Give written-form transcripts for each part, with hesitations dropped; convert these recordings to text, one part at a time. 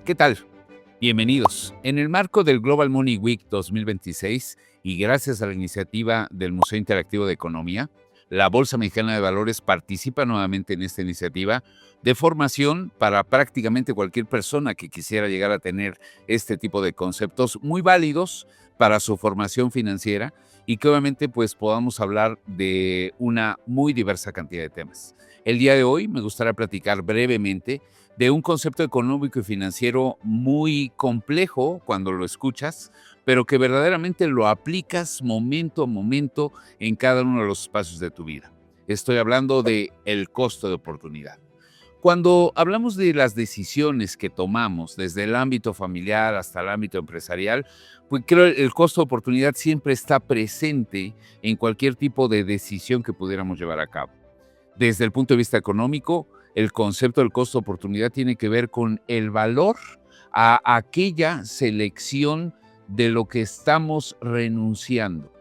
¿Qué tal? Bienvenidos. En el marco del Global Money Week 2026 y gracias a la iniciativa del Museo Interactivo de Economía, la Bolsa Mexicana de Valores participa nuevamente en esta iniciativa de formación para prácticamente cualquier persona que quisiera llegar a tener este tipo de conceptos muy válidos para su formación financiera y que obviamente pues podamos hablar de una muy diversa cantidad de temas. El día de hoy me gustaría platicar brevemente de un concepto económico y financiero muy complejo cuando lo escuchas, pero que verdaderamente lo aplicas momento a momento en cada uno de los espacios de tu vida. Estoy hablando de el costo de oportunidad. Cuando hablamos de las decisiones que tomamos desde el ámbito familiar hasta el ámbito empresarial, pues creo el costo de oportunidad siempre está presente en cualquier tipo de decisión que pudiéramos llevar a cabo. Desde el punto de vista económico, el concepto del costo de oportunidad tiene que ver con el valor a aquella selección de lo que estamos renunciando.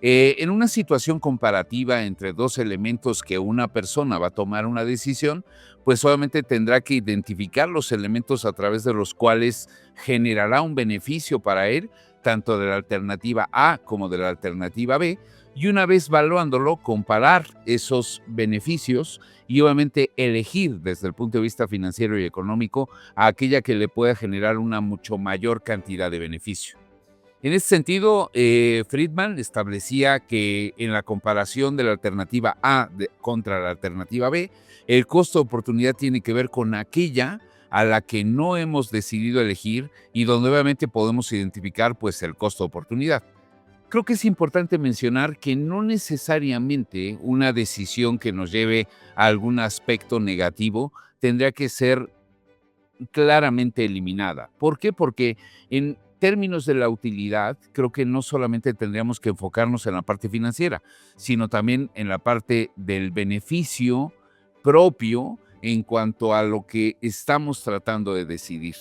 En una situación comparativa entre dos elementos que una persona va a tomar una decisión, pues obviamente tendrá que identificar los elementos a través de los cuales generará un beneficio para él, tanto de la alternativa A como de la alternativa B, y una vez evaluándolo, comparar esos beneficios y obviamente elegir desde el punto de vista financiero y económico a aquella que le pueda generar una mucho mayor cantidad de beneficio. En ese sentido, Friedman establecía que en la comparación de la alternativa contra la alternativa B, el costo de oportunidad tiene que ver con aquella a la que no hemos decidido elegir y donde obviamente podemos identificar pues el costo de oportunidad. Creo que es importante mencionar que no necesariamente una decisión que nos lleve a algún aspecto negativo tendría que ser claramente eliminada. ¿Por qué? Porque en términos de la utilidad, creo que no solamente tendríamos que enfocarnos en la parte financiera, sino también en la parte del beneficio propio en cuanto a lo que estamos tratando de decidir.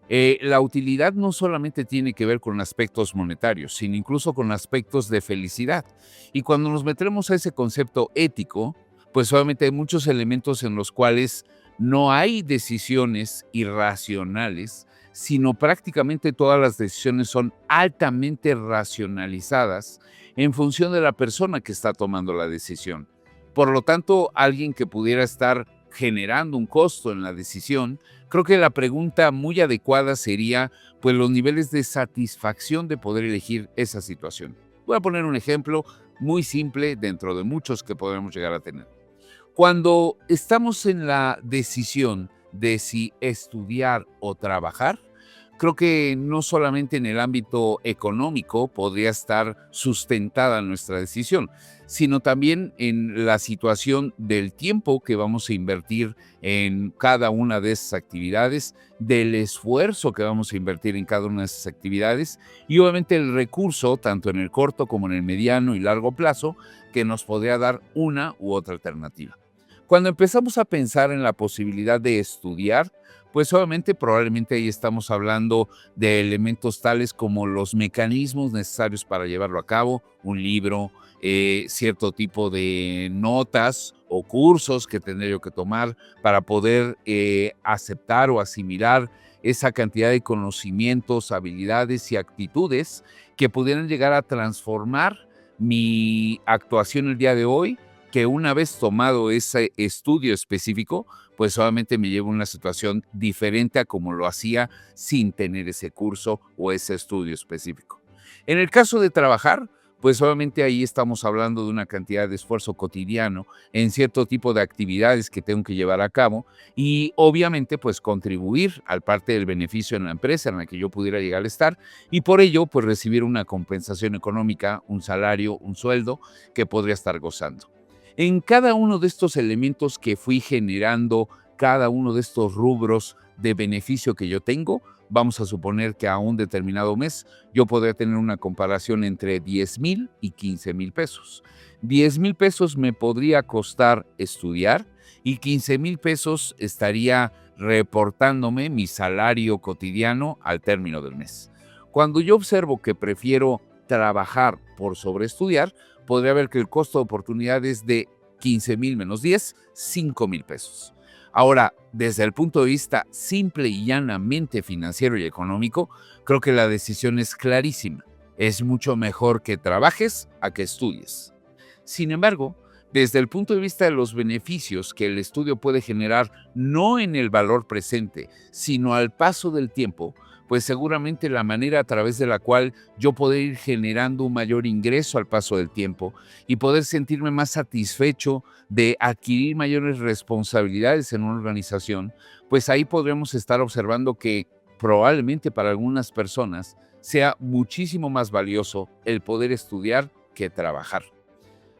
La utilidad no solamente tiene que ver con aspectos monetarios, sino incluso con aspectos de felicidad. Y cuando nos metemos a ese concepto ético, pues obviamente hay muchos elementos en los cuales no hay decisiones irracionales, sino prácticamente todas las decisiones son altamente racionalizadas en función de la persona que está tomando la decisión. Por lo tanto, alguien que pudiera estar generando un costo en la decisión, creo que la pregunta muy adecuada sería, pues, los niveles de satisfacción de poder elegir esa situación. Voy a poner un ejemplo muy simple dentro de muchos que podemos llegar a tener. Cuando estamos en la decisión de si estudiar o trabajar, creo que no solamente en el ámbito económico podría estar sustentada nuestra decisión, sino también en la situación del tiempo que vamos a invertir en cada una de esas actividades, del esfuerzo que vamos a invertir en cada una de esas actividades y obviamente el recurso, tanto en el corto como en el mediano y largo plazo, que nos podría dar una u otra alternativa. Cuando empezamos a pensar en la posibilidad de estudiar, pues obviamente probablemente ahí estamos hablando de elementos tales como los mecanismos necesarios para llevarlo a cabo, un libro, cierto tipo de notas o cursos que tendré yo que tomar para poder aceptar o asimilar esa cantidad de conocimientos, habilidades y actitudes que pudieran llegar a transformar mi actuación el día de hoy, que una vez tomado ese estudio específico, pues obviamente me lleva a una situación diferente a como lo hacía sin tener ese curso o ese estudio específico. En el caso de trabajar, pues obviamente ahí estamos hablando de una cantidad de esfuerzo cotidiano en cierto tipo de actividades que tengo que llevar a cabo y obviamente pues contribuir al parte del beneficio en la empresa en la que yo pudiera llegar a estar y por ello pues recibir una compensación económica, un salario, un sueldo que podría estar gozando. En cada uno de estos elementos que fui generando, cada uno de estos rubros de beneficio que yo tengo, vamos a suponer que a un determinado mes yo podría tener una comparación entre 10,000 y 15,000 pesos. 10,000 pesos me podría costar estudiar y 15,000 pesos estaría reportándome mi salario cotidiano al término del mes. Cuando yo observo que prefiero trabajar por sobre estudiar, podría ver que el costo de oportunidad es de 15,000 menos 10, 5,000 pesos. Ahora, desde el punto de vista simple y llanamente financiero y económico, creo que la decisión es clarísima. Es mucho mejor que trabajes a que estudies. Sin embargo, desde el punto de vista de los beneficios que el estudio puede generar, no en el valor presente, sino al paso del tiempo, pues seguramente la manera a través de la cual yo poder ir generando un mayor ingreso al paso del tiempo y poder sentirme más satisfecho de adquirir mayores responsabilidades en una organización, pues ahí podremos estar observando que probablemente para algunas personas sea muchísimo más valioso el poder estudiar que trabajar.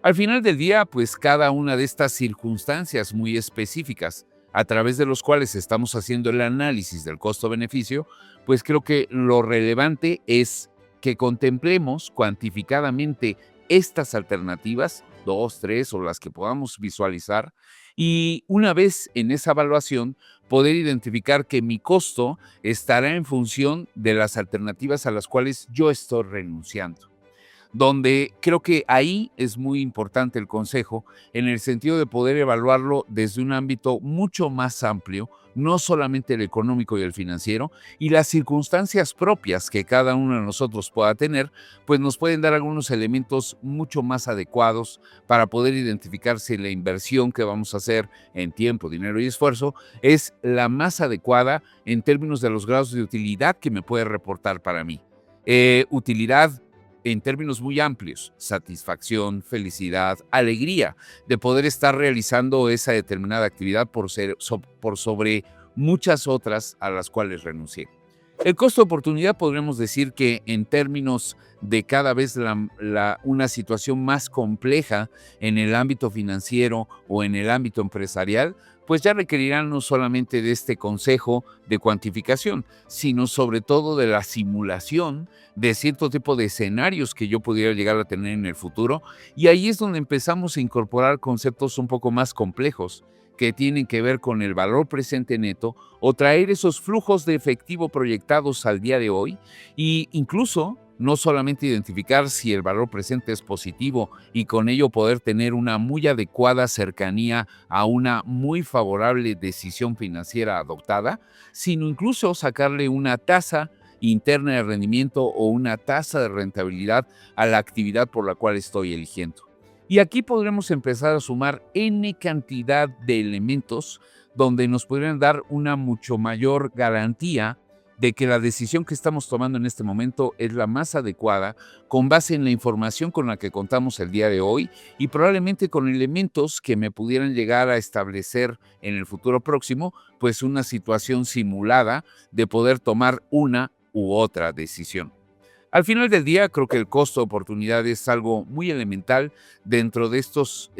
Al final del día, pues cada una de estas circunstancias muy específicas a través de los cuales estamos haciendo el análisis del costo-beneficio, pues creo que lo relevante es que contemplemos cuantificadamente estas alternativas, dos, tres o las que podamos visualizar, y una vez en esa evaluación, poder identificar que mi costo estará en función de las alternativas a las cuales yo estoy renunciando, donde creo que ahí es muy importante el consejo en el sentido de poder evaluarlo desde un ámbito mucho más amplio, no solamente el económico y el financiero, y las circunstancias propias que cada uno de nosotros pueda tener, pues nos pueden dar algunos elementos mucho más adecuados para poder identificar si la inversión que vamos a hacer en tiempo, dinero y esfuerzo es la más adecuada en términos de los grados de utilidad que me puede reportar para mí. Utilidad en términos muy amplios: satisfacción, felicidad, alegría de poder estar realizando esa determinada actividad por sobre muchas otras a las cuales renuncié. El costo de oportunidad podríamos decir que en términos de cada vez una situación más compleja en el ámbito financiero o en el ámbito empresarial, pues ya requerirán no solamente de este consejo de cuantificación, sino sobre todo de la simulación de cierto tipo de escenarios que yo pudiera llegar a tener en el futuro. Y ahí es donde empezamos a incorporar conceptos un poco más complejos que tienen que ver con el valor presente neto o traer esos flujos de efectivo proyectados al día de hoy, e incluso no solamente identificar si el valor presente es positivo y con ello poder tener una muy adecuada cercanía a una muy favorable decisión financiera adoptada, sino incluso sacarle una tasa interna de rendimiento o una tasa de rentabilidad a la actividad por la cual estoy eligiendo. Y aquí podremos empezar a sumar N cantidad de elementos donde nos podrían dar una mucho mayor garantía de que la decisión que estamos tomando en este momento es la más adecuada con base en la información con la que contamos el día de hoy y probablemente con elementos que me pudieran llegar a establecer en el futuro próximo, pues una situación simulada de poder tomar una u otra decisión. Al final del día, creo que el costo de oportunidad es algo muy elemental dentro de estos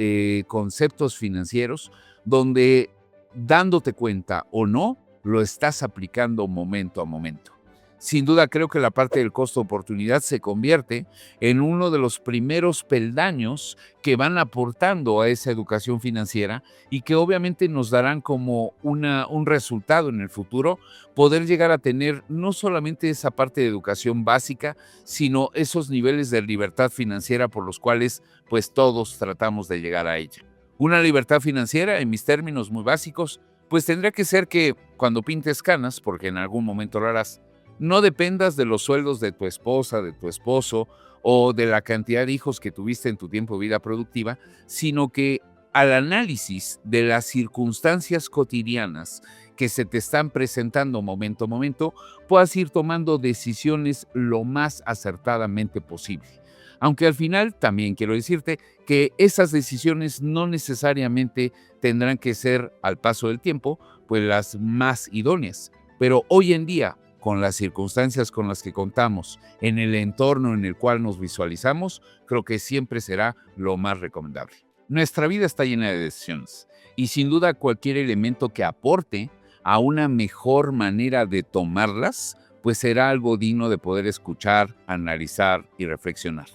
conceptos financieros, donde dándote cuenta o no, lo estás aplicando momento a momento. Sin duda, creo que la parte del costo de oportunidad se convierte en uno de los primeros peldaños que van aportando a esa educación financiera y que obviamente nos darán como un resultado en el futuro, poder llegar a tener no solamente esa parte de educación básica, sino esos niveles de libertad financiera por los cuales pues todos tratamos de llegar a ella. Una libertad financiera, en mis términos muy básicos, pues tendría que ser que cuando pintes canas, porque en algún momento lo harás, no dependas de los sueldos de tu esposa, de tu esposo o de la cantidad de hijos que tuviste en tu tiempo de vida productiva, sino que al análisis de las circunstancias cotidianas que se te están presentando momento a momento, puedas ir tomando decisiones lo más acertadamente posible. Aunque al final también quiero decirte que esas decisiones no necesariamente tendrán que ser al paso del tiempo, pues las más idóneas. Pero hoy en día, con las circunstancias con las que contamos, en el entorno en el cual nos visualizamos, creo que siempre será lo más recomendable. Nuestra vida está llena de decisiones y sin duda cualquier elemento que aporte a una mejor manera de tomarlas, pues será algo digno de poder escuchar, analizar y reflexionar.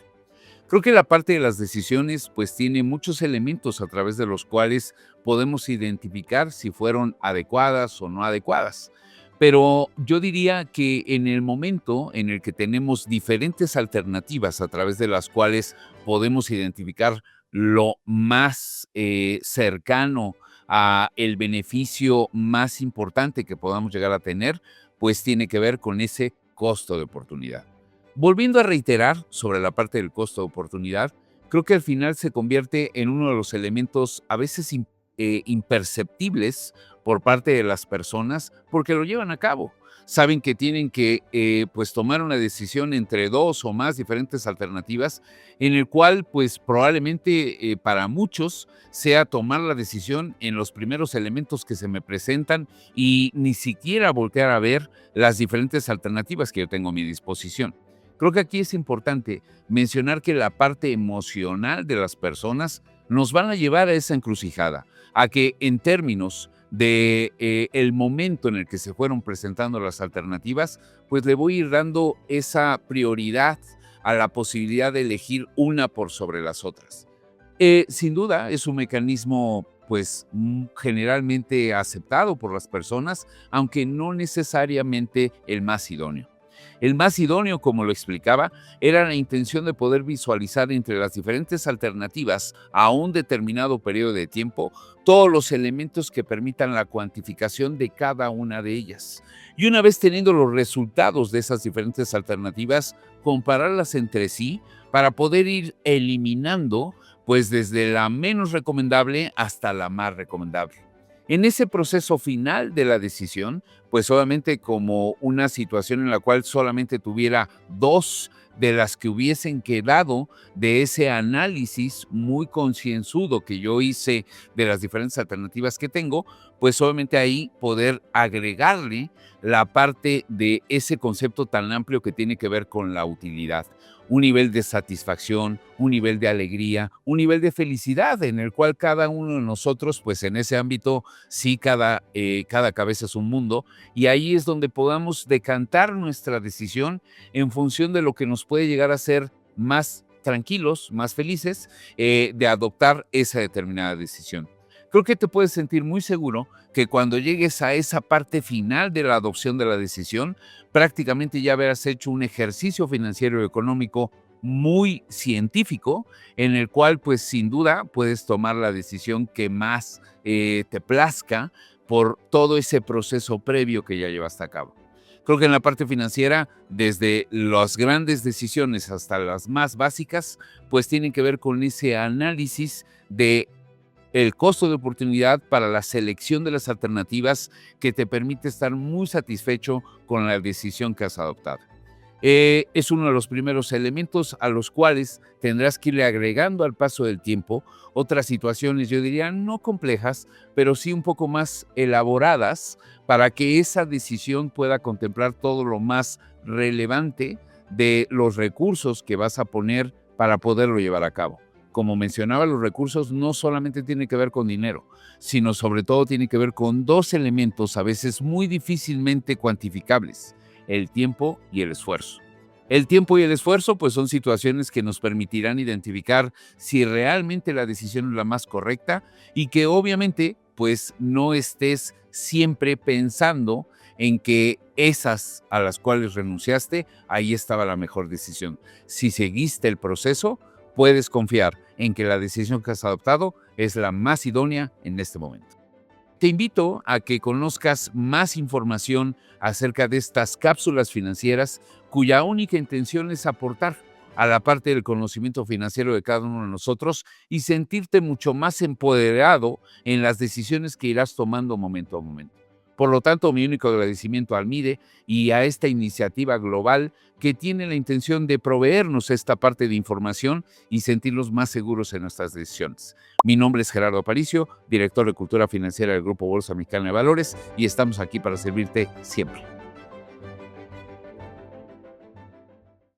Creo que la parte de las decisiones pues tiene muchos elementos a través de los cuales podemos identificar si fueron adecuadas o no adecuadas. Pero yo diría que en el momento en el que tenemos diferentes alternativas a través de las cuales podemos identificar lo más cercano el beneficio más importante que podamos llegar a tener, pues tiene que ver con ese costo de oportunidad. Volviendo a reiterar sobre la parte del costo de oportunidad, creo que al final se convierte en uno de los elementos a veces imperceptibles por parte de las personas porque lo llevan a cabo. Saben que tienen que pues tomar una decisión entre dos o más diferentes alternativas, en el cual pues probablemente para muchos sea tomar la decisión en los primeros elementos que se me presentan y ni siquiera voltear a ver las diferentes alternativas que yo tengo a mi disposición. Creo que aquí es importante mencionar que la parte emocional de las personas nos van a llevar a esa encrucijada, a que en términos de el momento en el que se fueron presentando las alternativas, pues le voy a ir dando esa prioridad a la posibilidad de elegir una por sobre las otras. Sin duda es un mecanismo pues generalmente aceptado por las personas, aunque no necesariamente el más idóneo. El más idóneo, como lo explicaba, era la intención de poder visualizar entre las diferentes alternativas a un determinado periodo de tiempo todos los elementos que permitan la cuantificación de cada una de ellas. Y una vez teniendo los resultados de esas diferentes alternativas, compararlas entre sí para poder ir eliminando, pues desde la menos recomendable hasta la más recomendable. En ese proceso final de la decisión, pues obviamente como una situación en la cual solamente tuviera dos de las que hubiesen quedado de ese análisis muy concienzudo que yo hice de las diferentes alternativas que tengo, pues obviamente ahí poder agregarle la parte de ese concepto tan amplio que tiene que ver con la utilidad. Un nivel de satisfacción, un nivel de alegría, un nivel de felicidad en el cual cada uno de nosotros, pues en ese ámbito, sí, cada cabeza es un mundo, y ahí es donde podamos decantar nuestra decisión en función de lo que nos puede llegar a ser más tranquilos, más felices, de adoptar esa determinada decisión. Creo que te puedes sentir muy seguro que cuando llegues a esa parte final de la adopción de la decisión, prácticamente ya habrás hecho un ejercicio financiero y económico muy científico, en el cual pues sin duda puedes tomar la decisión que más te plazca por todo ese proceso previo que ya llevaste a cabo. Creo que en la parte financiera, desde las grandes decisiones hasta las más básicas, pues tienen que ver con ese análisis de el costo de oportunidad para la selección de las alternativas que te permite estar muy satisfecho con la decisión que has adoptado. Es uno de los primeros elementos a los cuales tendrás que irle agregando al paso del tiempo otras situaciones, yo diría, no complejas, pero sí un poco más elaboradas para que esa decisión pueda contemplar todo lo más relevante de los recursos que vas a poner para poderlo llevar a cabo. Como mencionaba, los recursos no solamente tienen que ver con dinero, sino sobre todo tienen que ver con dos elementos a veces muy difícilmente cuantificables: el tiempo y el esfuerzo. El tiempo y el esfuerzo pues son situaciones que nos permitirán identificar si realmente la decisión es la más correcta y que obviamente pues no estés siempre pensando en que esas a las cuales renunciaste, ahí estaba la mejor decisión. Si seguiste el proceso, puedes confiar en que la decisión que has adoptado es la más idónea en este momento. Te invito a que conozcas más información acerca de estas cápsulas financieras cuya única intención es aportar a la parte del conocimiento financiero de cada uno de nosotros y sentirte mucho más empoderado en las decisiones que irás tomando momento a momento. Por lo tanto, mi único agradecimiento al MIDE y a esta iniciativa global que tiene la intención de proveernos esta parte de información y sentirnos más seguros en nuestras decisiones. Mi nombre es Gerardo Aparicio, director de Cultura Financiera del Grupo Bolsa Mexicana de Valores, y estamos aquí para servirte siempre.